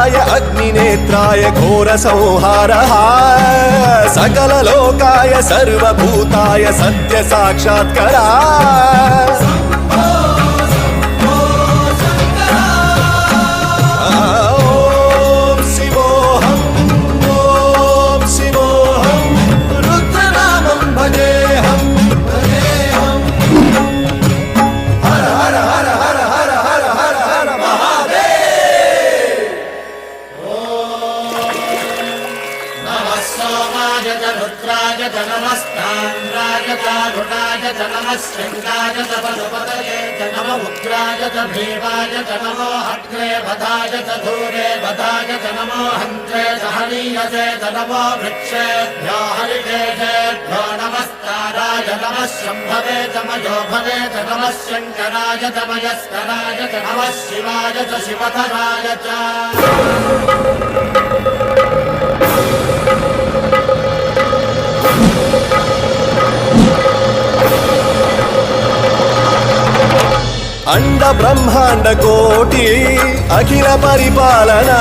कालाय अग्निनेत्राय घोरसंहारः सकललोकाय सर्वभूताय सत्यसाक्षात्करा रुद्राय च नमस्ताम्राय च घुटाय च नमः शृङ्गाय च पशुपतये च नम उग्राय च भीमाय च नमो हग्रे वधाय च धूरे वधाय च नमो हन्त्रे च हनीयसे च नमो वृक्षेभ्यो हरिकेशेभ्यो नमस्ताराय नमः शम्भवे च मयोभवे च नमः शङ्कराय च मयस्कराय च नमः शिवाय च शिवधराय च अंड ब्रह्मांड कोटि अखिल परिपालना।